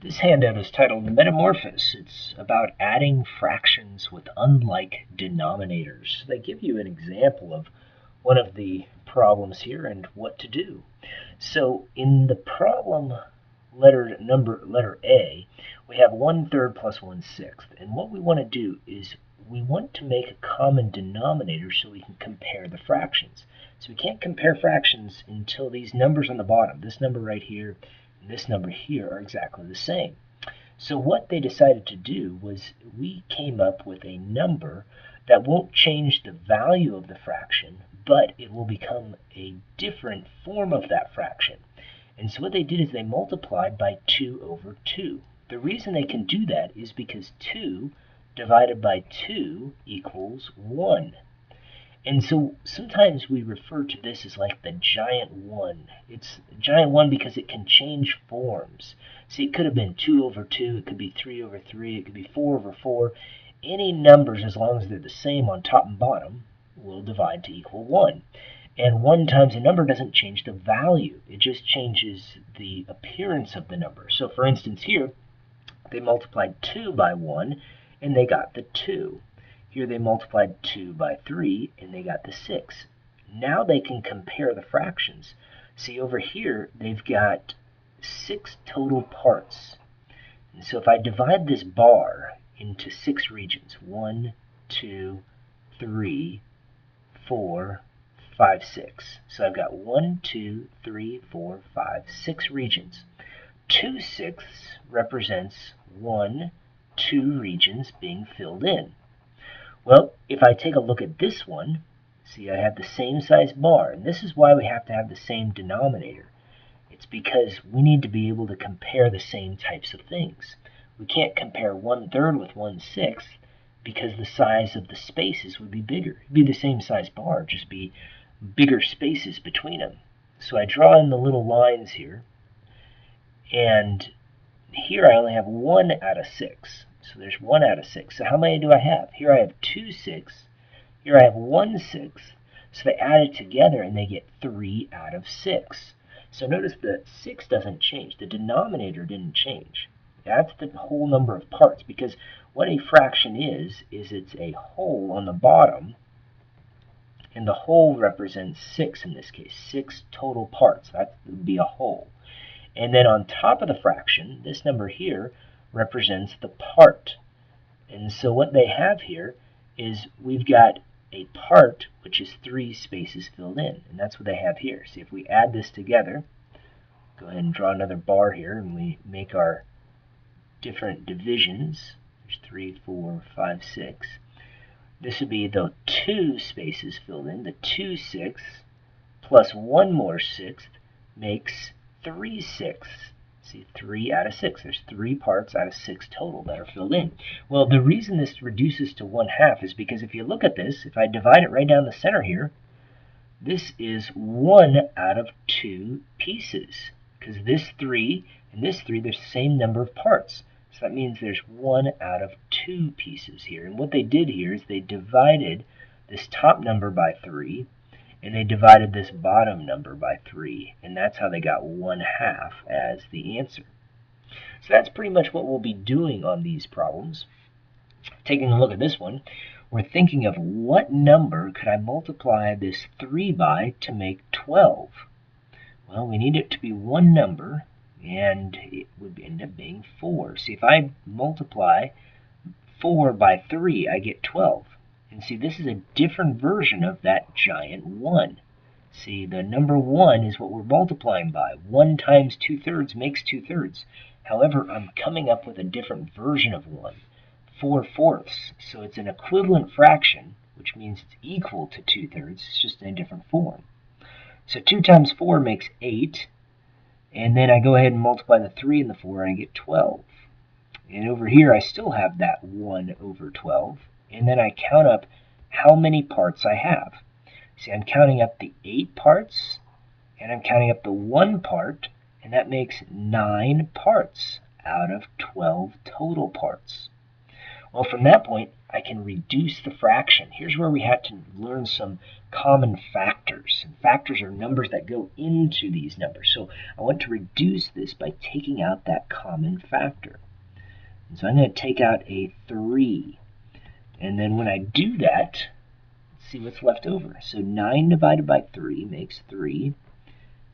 This handout is titled Metamorphosis. It's about adding fractions with unlike denominators. They give you an example of one of the problems here and what to do. So in the problem letter A, we have 1/3 plus 1/6. And what we want to do is we want to make a common denominator so we can compare the fractions. So we can't compare fractions until these numbers on the bottom, this number right here and this number here, are exactly the same. So what they decided to do was we came up with a number that won't change the value of the fraction, but it will become a different form of that fraction. And so what they did is they multiplied by 2 over 2. The reason they can do that is because 2 divided by 2 equals 1. And so sometimes we refer to this as like the giant 1. It's a giant 1 because it can change forms. See, it could have been 2 over 2, it could be 3 over 3, it could be 4 over 4. Any numbers, as long as they're the same on top and bottom, will divide to equal 1. And 1 times a number doesn't change the value. It just changes the appearance of the number. So for instance here, they multiplied 2 by 1, and they got the 2. Here they multiplied 2 by 3, and they got the 6. Now they can compare the fractions. See, over here, they've got 6 total parts. And so if I divide this bar into 6 regions, 1, 2, 3, 4, 5, 6. So I've got 1, 2, 3, 4, 5, 6 regions. 2/6 represents 1, 2 regions being filled in. Well, if I take a look at this one, see, I have the same size bar, and this is why we have to have the same denominator. It's because we need to be able to compare the same types of things. We can't compare 1/3 with 1/6 because the size of the spaces would be bigger. It'd be the same size bar, just be bigger spaces between them. So I draw in the little lines here, and here I only have 1 out of 6. So there's 1 out of 6. So how many do I have? Here I have 2/6. Here I have 1/6. So they add it together and they get 3 out of 6. So notice the 6 doesn't change. The denominator didn't change. That's the whole number of parts, because what a fraction is it's a whole on the bottom, and the whole represents 6 in this case, 6 total parts. That would be a whole. And then on top of the fraction, this number here represents the part. And so what they have here is we've got a part which is 3 spaces filled in, and that's what they have here. See, if we add this together, go ahead and draw another bar here, and we make our different divisions. There's 3, 4, 5, 6. This would be the 2 spaces filled in. The 2/6 plus 1 more 6 makes 3/6. See, 3 out of 6. There's 3 parts out of 6 total that are filled in. Well, the reason this reduces to 1/2 is because if you look at this, if I divide it right down the center here, this is 1 out of 2 pieces, because this 3 and this 3, there's the same number of parts. So that means there's 1 out of 2 pieces here. And what they did here is they divided this top number by 3, and they divided this bottom number by 3, and that's how they got 1/2 as the answer. So that's pretty much what we'll be doing on these problems. Taking a look at this one, we're thinking of what number could I multiply this 3 by to make 12? Well, we need it to be one number, and it would end up being 4. See, if I multiply 4 by 3, I get 12. And see, this is a different version of that giant 1. See, the number 1 is what we're multiplying by. 1 times 2/3 makes 2/3. However, I'm coming up with a different version of 1, 4/4. So it's an equivalent fraction, which means it's equal to 2/3. It's just in a different form. So 2 times 4 makes 8. And then I go ahead and multiply the 3 and the 4, and I get 12. And over here, I still have that 1 over 12. And then I count up how many parts I have. See, I'm counting up the 8 parts, and I'm counting up the 1 part, and that makes 9 parts out of 12 total parts. Well, from that point, I can reduce the fraction. Here's where we had to learn some common factors. And factors are numbers that go into these numbers. So I want to reduce this by taking out that common factor. And so I'm going to take out a 3. And then when I do that, let's see what's left over. So 9 divided by 3 makes 3.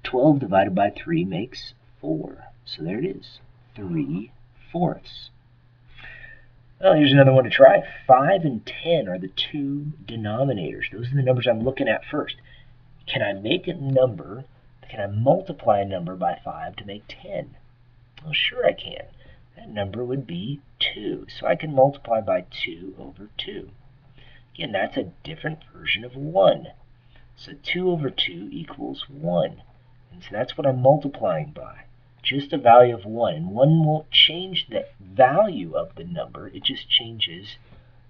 12 divided by 3 makes 4. So there it is, 3/4. Well, here's another one to try. 5 and 10 are the two denominators. Those are the numbers I'm looking at first. Can I make a number, can I multiply a number by 5 to make 10? Well, sure I can. That number would be 2. So I can multiply by 2 over 2. Again, that's a different version of 1. So 2 over 2 equals 1. And so that's what I'm multiplying by. Just a value of 1. And 1 won't change the value of the number. It just changes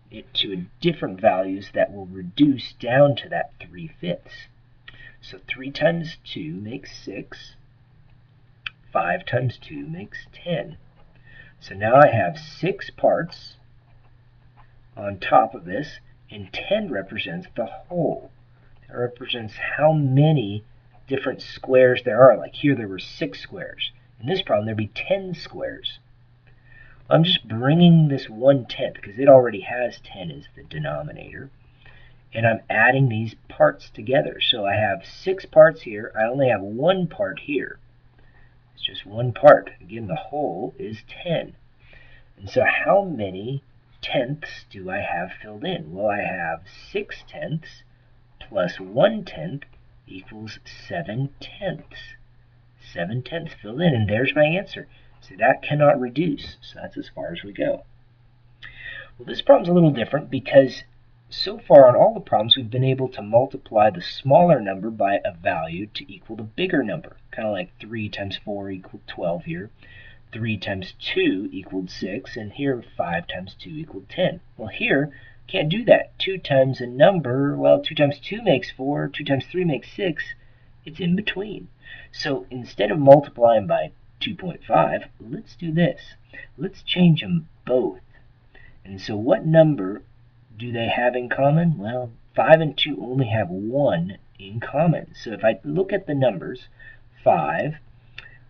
it to different values that will reduce down to that 3/5. So 3 times 2 makes 6. 5 times 2 makes 10. So now I have 6 parts on top of this, and 10 represents the whole. That represents how many different squares there are. Like here there were 6 squares. In this problem there'd be 10 squares. I'm just bringing this 1/10 because it already has 10 as the denominator, and I'm adding these parts together. So I have 6 parts here. I only have 1 part here. It's just 1 part. Again, the whole is 10. And so how many tenths do I have filled in? Well, I have 6 tenths plus 1/10 equals 7 tenths. 7 tenths filled in, and there's my answer. So that cannot reduce, so that's as far as we go. Well, this problem's a little different because so far on all the problems we've been able to multiply the smaller number by a value to equal the bigger number. Kind of like 3 times 4 equaled 12 here. 3 times 2 equaled 6, and here 5 times 2 equaled 10. Well, here, can't do that. 2 times a number, well, 2 times 2 makes 4, 2 times 3 makes 6. It's in between. So instead of multiplying by 2.5, let's do this. Let's change them both. And so what number do they have in common? Well, 5 and 2 only have 1 in common. So if I look at the numbers, 5,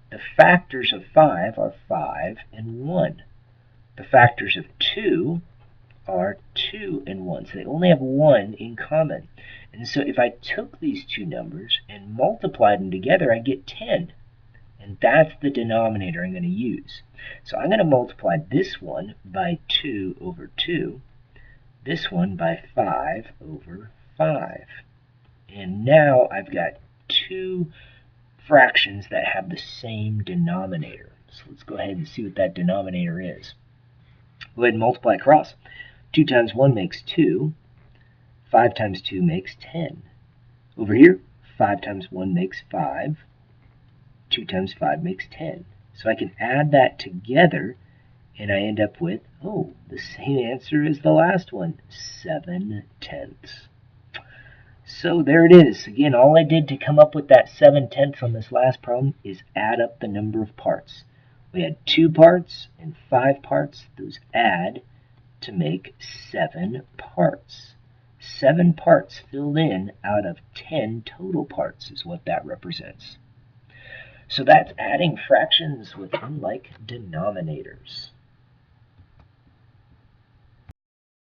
the factors of 5 are 5 and 1. The factors of 2 are 2 and 1. So they only have 1 in common. And so if I took these two numbers and multiplied them together, I get 10. And that's the denominator I'm going to use. So I'm going to multiply this one by 2 over 2, this one by 5 over 5. And now I've got two fractions that have the same denominator. So let's go ahead and see what that denominator is. Go ahead and multiply across. 2 times 1 makes 2. 5 times 2 makes 10. Over here, 5 times 1 makes 5. 2 times 5 makes 10. So I can add that together, and I end up with, oh, the same answer as the last one, 7 tenths. So there it is. Again, all I did to come up with that 7 tenths on this last problem is add up the number of parts. We had 2 parts and 5 parts. Those add to make 7 parts. 7 parts filled in out of 10 total parts is what that represents. So that's adding fractions with unlike denominators.